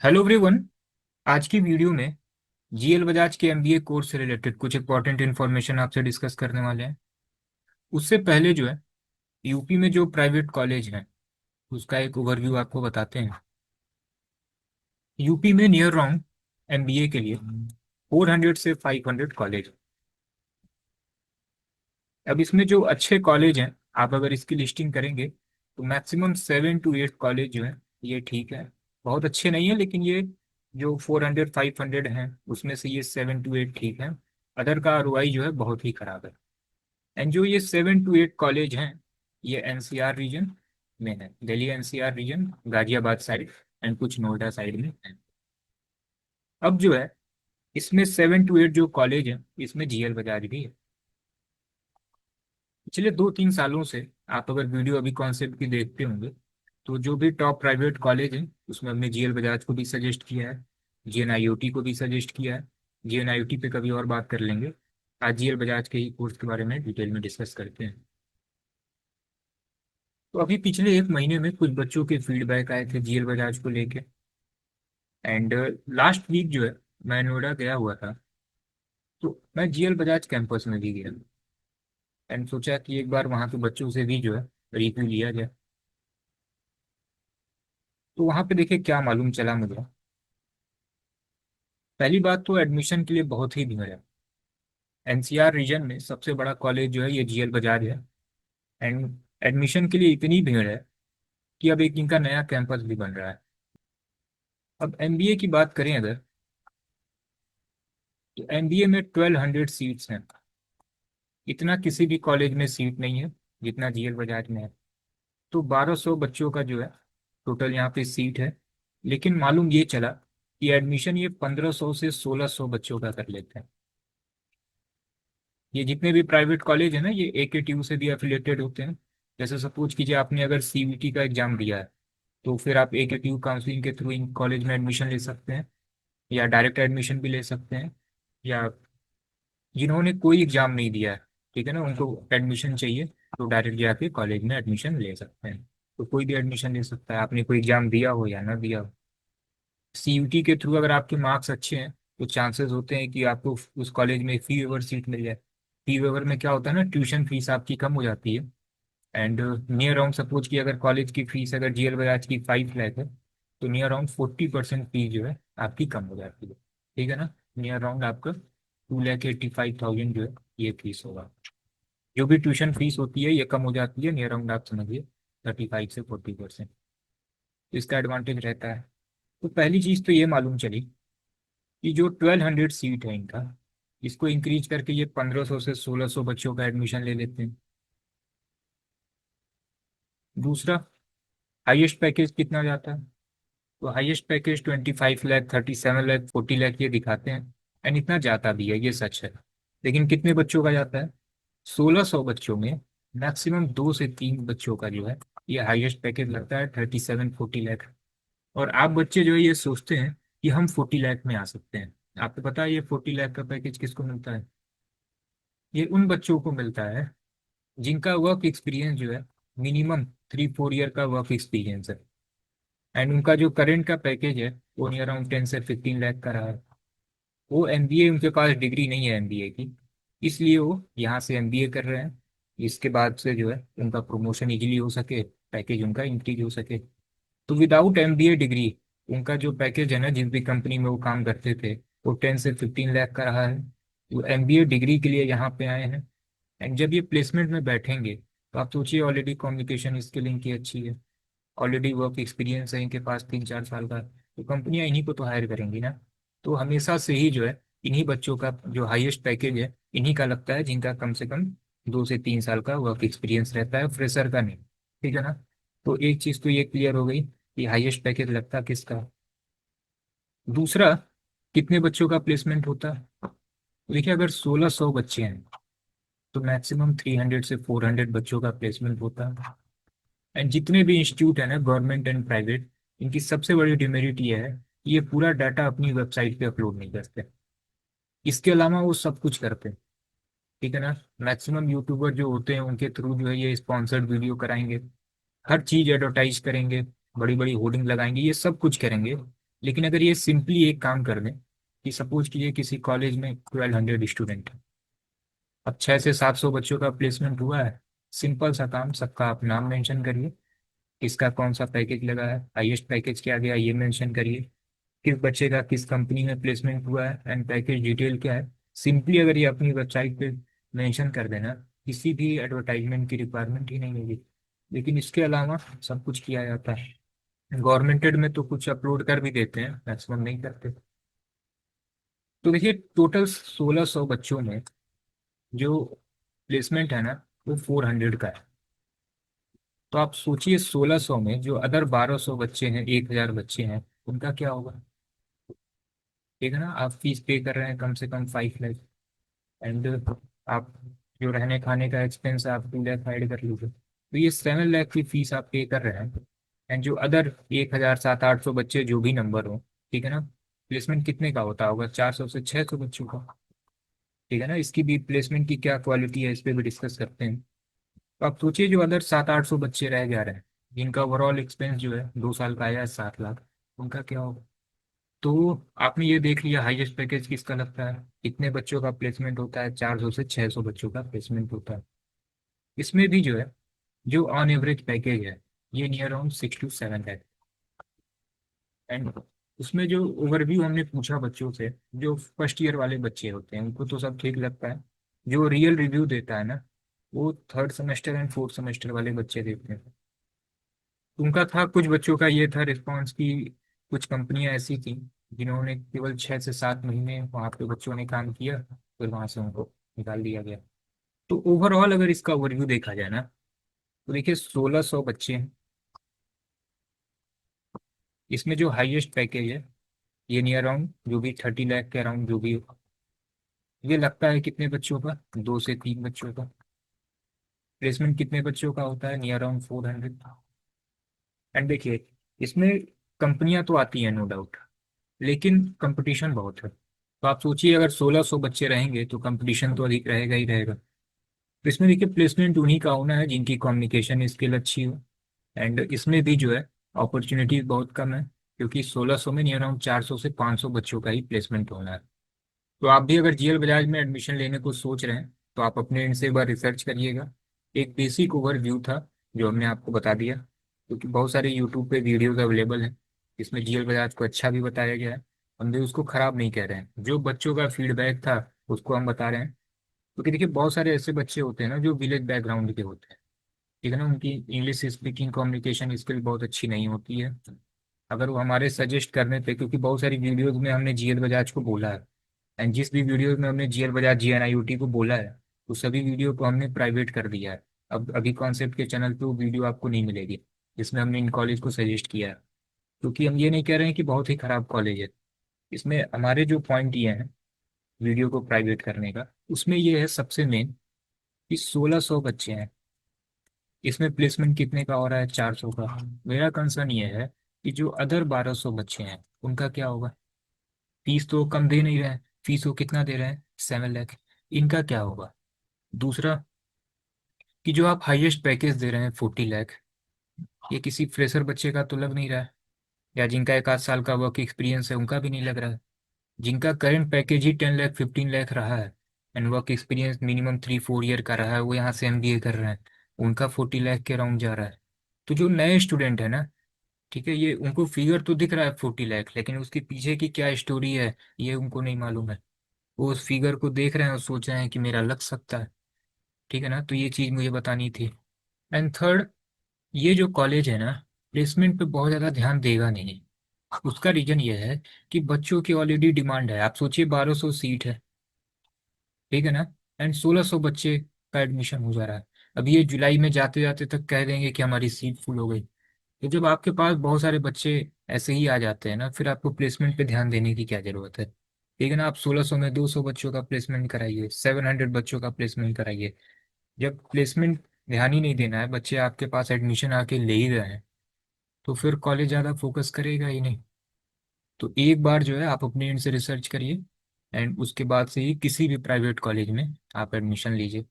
Hello everyone. आज की video में जीएल बजाज के एमबीए कोर्स से रिलेटेड कुछ इंपॉर्टेंट इन्फॉर्मेशन आपसे डिस्कस करने वाले हैं। उससे पहले जो है यूपी में जो प्राइवेट कॉलेज हैं उसका एक ओवरव्यू आपको बताते हैं। यूपी में नियर राउंड एमबीए के लिए 400 से 500 कॉलेज। अब इसमें जो अच्छे कॉलेज हैं, आप अगर इसकी लिस्टिंग करेंगे तो मैक्सिमम 7 to 8 कॉलेज जो है ये ठीक है। बहुत अच्छे नहीं है, लेकिन ये जो 400 500 हैं उसमें से ये 7 to 8 ठीक है। अदर का आरओआई जो है बहुत ही खराब है। एंड जो ये 7 to 8 कॉलेज हैं ये एनसीआर रीजन में है, Delhi NCR region, Ghaziabad side and कुछ नोएडा साइड में है। अब जो है इसमें 7 to 8 जो कॉलेज है इसमें जीएल बजाज भी है। पिछले 2 3 सालों से आप अगर वीडियो अभी कॉन्सेप्ट की देखते होंगे तो जो भी टॉप प्राइवेट कॉलेज हैं उसमें हमने जीएल बजाज को भी सजेस्ट किया है, जीएनआईओटी को भी सजेस्ट किया है। जीएनआईओटी पे कभी और बात कर लेंगे। आज जीएल बजाज के ही कोर्स के बारे में डिटेल में डिस्कस करते हैं। तो अभी पिछले 1 महीने में कुछ बच्चों के फीडबैक आए थे जीएल बजाज को लेके। एंड लास्ट वीक जो है मैं नोएडा गया हुआ था, तो मैं जीएल बजाज कैंपस में भी गया एंड सोचा कि एक बार वहाँ के बच्चों से भी जो है रिव्यू लिया जाए। तो वहाँ पे देखिए क्या मालूम चला मुझे। पहली बात तो एडमिशन के लिए बहुत ही भीड़ है। एनसीआर रीजन में सबसे बड़ा कॉलेज जो है ये जीएल बजाज है। एंड एडमिशन के लिए इतनी भीड़ है कि अब एक इनका नया कैंपस भी बन रहा है। अब एमबीए की बात करें अगर, तो एमबीए में 1200 सीट्स हैं। इतना किसी भी कॉलेज में सीट नहीं है जितना जीएल बजाज में है। तो 1200 बच्चों का जो है टोटल यहाँ पे सीट है। लेकिन मालूम ये चला कि एडमिशन ये 1500 से 1600 बच्चों का कर लेते हैं। ये जितने भी प्राइवेट कॉलेज है ना ये एकेटीयू से भी एफिलेटेड होते हैं। जैसे सपोज कीजिए आपने अगर सीयूईटी का एग्जाम दिया है तो फिर आप एकेटीयू काउंसलिंग के थ्रू इन कॉलेज में एडमिशन ले सकते हैं, या डायरेक्ट एडमिशन भी ले सकते हैं। या जिन्होंने कोई एग्जाम नहीं दिया है, ठीक है ना, उनको एडमिशन चाहिए तो डायरेक्ट जाके कॉलेज में एडमिशन ले सकते हैं। तो कोई भी एडमिशन ले सकता है, आपने कोई एग्जाम दिया हो या ना दिया हो। सीयूटी के थ्रू अगर आपके मार्क्स अच्छे हैं तो चांसेस होते हैं कि आपको उस कॉलेज में फी वेवर सीट मिल जाए। फी वेवर में क्या होता है ना, ट्यूशन फीस आपकी कम हो जाती है। एंड नियर अराउंड सपोज कि अगर कॉलेज की फीस अगर जीएल बजाज की 5 लाख है तो नियर अराउंड 40% फीस जो है आपकी कम हो जाती है। ठीक है ना, नियर अराउंड आपका 2,85,000 जो है ये फीस होगा। जो भी ट्यूशन फीस होती है ये कम हो जाती है, नियर अराउंड आप समझिए 35 से 40%। तो इसका एडवांटेज रहता है। तो पहली चीज़ तो ये मालूम चली कि जो 1200 सीट है इनका, इसको इंक्रीज करके ये 1500 से 1600 बच्चों का एडमिशन ले लेते हैं। दूसरा, हाईएस्ट पैकेज कितना जाता है, तो हाईएस्ट पैकेज 25 लाख, 37 लाख, 40 लाख ये दिखाते हैं। एंड इतना जाता भी है, ये सच है। लेकिन कितने बच्चों का जाता है, 1600 बच्चों में मैक्सिमम 2 से 3 बच्चों का जो है ये हाईएस्ट पैकेज लगता है 37 40 लाख। और आप बच्चे जो है ये सोचते हैं कि हम 40 लाख में आ सकते हैं। आपको पता है ये 40 लाख का पैकेज किसको मिलता है? ये उन बच्चों को मिलता है जिनका वर्क एक्सपीरियंस जो है मिनिमम 3 4 ईयर का वर्क एक्सपीरियंस है। एंड उनका जो करेंट का पैकेज है वो नियर अराउंड 10 से 15 लाख का रहा है। वो एमबीए, उनके पास डिग्री नहीं है एमबीए की, इसलिए वो यहाँ से एमबीए कर रहे हैं। इसके बाद से जो है उनका प्रमोशन इजीली हो सके, पैकेज उनका इंक्रीज हो सके। तो विदाउट एमबीए डिग्री उनका जो पैकेज है ना, जिस भी कंपनी में वो काम करते थे, वो 10 से 15 लाख का रहा है। वो एमबीए डिग्री के लिए यहाँ पे आए हैं। एंड जब ये प्लेसमेंट में बैठेंगे तो आप सोचिए ऑलरेडी कम्युनिकेशन स्किल इनकी अच्छी है, ऑलरेडी वर्क एक्सपीरियंस है इनके पास 3 4 साल का, तो कंपनियां इन्हीं को तो हायर करेंगी ना। तो हमेशा से ही जो है इन्हीं बच्चों का जो हाईएस्ट पैकेज है इन्हीं का लगता है जिनका कम से कम 2 से 3 साल का वर्क एक्सपीरियंस रहता है, फ्रेशर का नहीं। ठीक है ना। तो एक चीज़ तो ये क्लियर हो गई कि हाईएस्ट पैकेज लगता किसका है। दूसरा, कितने बच्चों का प्लेसमेंट होता है, तो देखिए अगर 1600 बच्चे हैं तो मैक्सिमम 300 से 400 बच्चों का प्लेसमेंट होता है। एंड जितने भी इंस्टीट्यूट है ना, गवर्नमेंट एंड प्राइवेट, इनकी सबसे बड़ी डिमेरिट ये है कि ये पूरा डाटा अपनी वेबसाइट पे अपलोड नहीं करते। इसके अलावा वो सब कुछ करते हैं। ठीक है ना। मैक्सिमम यूट्यूबर जो होते हैं उनके थ्रू जो है ये स्पॉन्सर्ड वीडियो कराएंगे, हर चीज एडवर्टाइज करेंगे, बड़ी बड़ी होर्डिंग लगाएंगे, ये सब कुछ करेंगे। लेकिन अगर ये सिंपली एक काम कर दें कि सपोज कीजिए किसी कॉलेज में 1200 स्टूडेंट है, अब 600 से 700 बच्चों का प्लेसमेंट हुआ है। सिंपल सा काम, सबका आप नाम मेंशन करिए, किसका कौन सा पैकेज लगा है, हाईएस्ट पैकेज क्या गया ये मेंशन करिए, किस बच्चे का किस कंपनी में प्लेसमेंट हुआ है एंड पैकेज डिटेल क्या है। सिंपली अगर ये अपनी वेबसाइट पे मेंशन कर देना, किसी भी एडवर्टाइजमेंट की रिक्वायरमेंट ही नहीं होगी। लेकिन इसके अलावा सब कुछ किया जाता है। गवर्नमेंटेड में तो कुछ अपलोड कर भी देते हैं, मैक्सिमम नहीं करते। तो देखिए टोटल 1600 बच्चों में जो प्लेसमेंट है ना, वो 400 का है। तो आप सोचिए 1600 में जो अदर 1200 बच्चे हैं, 1000 बच्चे हैं, उनका क्या होगा। ठीक है ना, आप फीस पे कर रहे हैं कम से कम 5 लाख, एंड आप जो रहने खाने का एक्सपेंस है आप 2 लाख ऐड कर लीजिए, तो ये 7 लाख की फीस आप पे कर रहे हैं। एंड जो अदर 1700-800 बच्चे जो भी नंबर हो, ठीक है ना, प्लेसमेंट कितने का होता होगा, 400 से 600 बच्चों का। ठीक है ना, इसकी भी प्लेसमेंट की क्या क्वालिटी है इस पर भी डिस्कस करते हैं। तो आप सोचिए जो अदर 700-800 बच्चे रह जा रहे हैं, जिनका ओवरऑल एक्सपेंस जो है 2 साल का आया है 7 लाख, उनका क्या होगा। तो आपने ये देख लिया हाईएस्ट पैकेज किसका लगता है, कितने बच्चों का प्लेसमेंट होता है, 400 से 600 बच्चों का प्लेसमेंट होता है। इसमें भी जो है, जो ऑन एवरेज पैकेज है, ये नियर अराउंड 6 to 7 है। एंड उसमें जो ओवरव्यू हमने पूछा बच्चों से, जो फर्स्ट ईयर वाले बच्चे होते हैं उनको तो सब ठीक लगता है। जो रियल रिव्यू देता है ना, वो third semester and fourth semester वाले बच्चे देते हैं। उनका था, कुछ बच्चों का ये था रिस्पॉन्स की, कुछ कंपनियां ऐसी थी जिन्होंने केवल 6 से 7 महीने वहाँ पे बच्चों ने काम किया, फिर वहां से उनको निकाल दिया गया। तो ओवरऑल अगर इसका ओवरव्यू देखा जाए ना, तो देखिए 1600 बच्चे हैं। इसमें जो हाईएस्ट पैकेज है, ये नियर अराउंड जो भी 30 लाख के अराउंड जो भी हो, ये लगता है कितने बच्चों का, 2 से 3 बच्चों का। प्लेसमेंट कितने बच्चों का होता है, नियर अराउंड 400। एंड देखिए इसमें कंपनियां तो आती हैं नो डाउट, लेकिन कंपटीशन बहुत है। तो आप सोचिए अगर 1600 बच्चे रहेंगे तो कंपटीशन तो अधिक रहेगा ही रहेगा। तो इसमें देखिए प्लेसमेंट उन्हीं का होना है जिनकी कम्युनिकेशन स्किल अच्छी हो। एंड इसमें भी जो है अपॉर्चुनिटीज बहुत कम है, क्योंकि 1600 में नियर अराउंड 400 से 500 बच्चों का ही प्लेसमेंट होना है। तो आप भी अगर जीएल बजाज में एडमिशन लेने को सोच रहे हैं तो आप अपने एंड से एक बार रिसर्च करिएगा। एक बेसिक ओवरव्यू था जो हमने आपको बता दिया, क्योंकि बहुत सारे यूट्यूब पे वीडियोस अवेलेबल हैं, इसमें जीएल बजाज को अच्छा भी बताया गया है। हम भी उसको खराब नहीं कह रहे हैं, जो बच्चों का फीडबैक था उसको हम बता रहे हैं। क्योंकि देखिए बहुत सारे ऐसे बच्चे होते हैं ना जो विलेज बैकग्राउंड के होते हैं, ठीक है ना, उनकी इंग्लिश स्पीकिंग कम्युनिकेशन स्किल बहुत अच्छी नहीं होती है। अगर वो हमारे सजेस्ट करने पे, क्योंकि बहुत सारी वीडियोज में हमने जीएल बजाज को बोला है, एंड जिस भी वीडियो में हमने जीएल बजाज जीएनआईयूटी को बोला है, तो सभी वीडियो को हमने प्राइवेट कर दिया है। अब अभी कॉन्सेप्ट के चैनल पे वो वीडियो आपको नहीं मिलेगी जिसमें हमने इन कॉलेज को सजेस्ट किया है। क्योंकि हम ये नहीं कह रहे हैं कि बहुत ही खराब कॉलेज है, इसमें हमारे जो पॉइंट ये हैं वीडियो को प्राइवेट करने का, उसमें ये है सबसे मेन कि 1600 बच्चे हैं, इसमें प्लेसमेंट कितने का हो रहा है, 400 का। मेरा कंसर्न ये है कि जो अदर 1200 बच्चे हैं उनका क्या होगा। फीस तो कम दे नहीं रहे हैं, फीस वो कितना दे रहे हैं, 7 लाख, इनका क्या होगा। दूसरा कि जो आप हाईएस्ट पैकेज दे रहे हैं 40 लाख, ये किसी फ्रेशर बच्चे का तो लग नहीं रहा है, या जिनका 1 आध साल का वर्क एक्सपीरियंस है उनका भी नहीं लग रहा है। जिनका करंट पैकेज ही 10 लाख 15 लाख रहा है, and work experience minimum 3-4 year का रहा है, वो यहाँ से एमबीए कर रहे हैं, उनका 40 लाख के अराउंड जा रहा है। तो जो नए स्टूडेंट है ना, ठीक है, ये उनको फिगर तो दिख रहा है 40 लाख, लेकिन उसके पीछे की क्या स्टोरी है ये उनको नहीं मालूम है। वो उस फिगर को देख रहे हैं और सोच रहे हैं कि मेरा लग सकता है। ठीक है ना, तो ये चीज़ मुझे बतानी थी। एंड थर्ड, ये जो कॉलेज है ना, प्लेसमेंट पे बहुत ज़्यादा ध्यान देगा नहीं। उसका रीजन ये है कि बच्चों की ऑलरेडी डिमांड है। आप सोचिए 1200 सीट है, ठीक है ना, एंड 1600 बच्चे का एडमिशन हो जा रहा है। अब ये जुलाई में जाते जाते तक कह देंगे कि हमारी सीट फुल हो गई। तो जब आपके पास बहुत सारे बच्चे ऐसे ही आ जाते हैं ना, फिर आपको प्लेसमेंट पे ध्यान देने की क्या जरूरत है। ठीक है ना, आप 1600 में 200 बच्चों का प्लेसमेंट कराइए, 700 बच्चों का प्लेसमेंट कराइए। जब प्लेसमेंट ध्यान ही नहीं देना है, बच्चे आपके पास एडमिशन आके ले ही रहे हैं, तो फिर कॉलेज ज़्यादा फोकस करेगा ही नहीं। तो एक बार जो है आप अपने एंड से रिसर्च करिए, एंड उसके बाद से ही किसी भी प्राइवेट कॉलेज में आप एडमिशन लीजिए।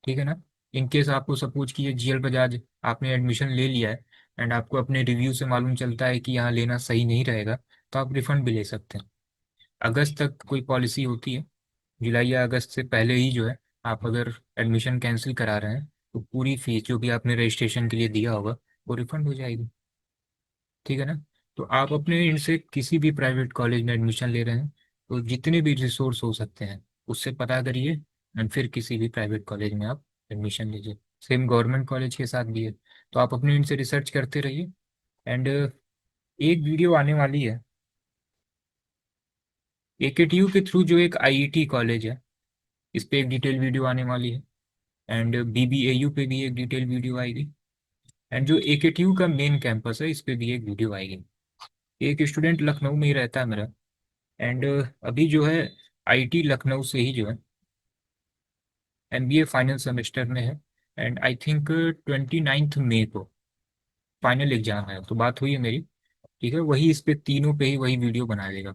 ठीक है ना। इन केस आपको सपोज कीजिए जीएल बजाज आपने एडमिशन ले लिया है, एंड आपको अपने रिव्यू से मालूम चलता है कि यहाँ लेना सही नहीं रहेगा, तो आप रिफंड भी ले सकते हैं। अगस्त तक कोई पॉलिसी होती है, जुलाई या अगस्त से पहले ही जो है, आप अगर एडमिशन कैंसिल करा रहे हैं तो पूरी फीस जो भी आपने रजिस्ट्रेशन के लिए दिया होगा वो रिफंड हो जाएगी। ठीक है ना। तो आप अपने इनसे किसी भी प्राइवेट कॉलेज में एडमिशन ले रहे हैं तो जितने भी रिसोर्स हो सकते हैं उससे पता करिए, एंड फिर किसी भी प्राइवेट कॉलेज में आप एडमिशन लीजिए। सेम गवर्नमेंट कॉलेज के साथ भी है। तो आप अपने इनसे रिसर्च करते रहिए। एंड एक वीडियो आने वाली है AKTU के थ्रू, जो एक IET कॉलेज है, इस पे एक डिटेल वीडियो आने वाली है। एंड BBAU पे भी एक डिटेल वीडियो आएगी। एंड जो AKTU का मेन कैंपस है, इस पे भी एक वीडियो आएगी। एक स्टूडेंट लखनऊ में ही रहता है मेरा। एंड अभी जो है IIT लखनऊ से ही जो है MBA फाइनल सेमेस्टर में है। एंड आई थिंक 29 मई को फाइनल एग्जाम है। तो बात हुई है मेरी, ठीक है, वही इस पे तीनों पे ही वही वीडियो बना देगा।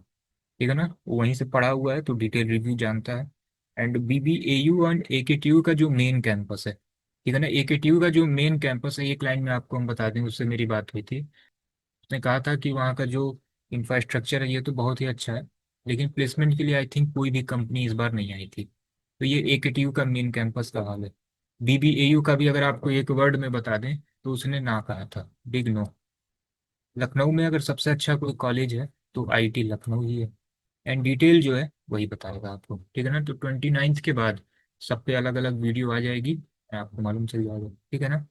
ठीक है ना, वो वहीं से पढ़ा हुआ है तो डिटेल रिव्यू जानता है। एंड BBAU एंड AKTU का जो मेन कैंपस है, ठीक है ना, AKTU का जो मेन कैंपस है, एक लाइन में आपको हम बता दें, उससे मेरी बात हुई थी। उसने कहा था कि वहाँ का जो इंफ्रास्ट्रक्चर है ये तो बहुत ही अच्छा है, लेकिन प्लेसमेंट के लिए आई थिंक कोई भी कंपनी इस बार नहीं आई थी। तो ये AKTU का मेन कैंपस का हाल है। BBAU का भी अगर आपको एक वर्ड में बता दें तो उसने ना कहा था, बिग नो। लखनऊ में अगर सबसे अच्छा कोई कॉलेज है तो IIT लखनऊ ही है। एंड डिटेल जो है वही बताएगा आपको। ठीक है ना, तो 29 के बाद सब पे अलग अलग वीडियो आ जाएगी, आपको मालूम चल जाएगा। ठीक है ना।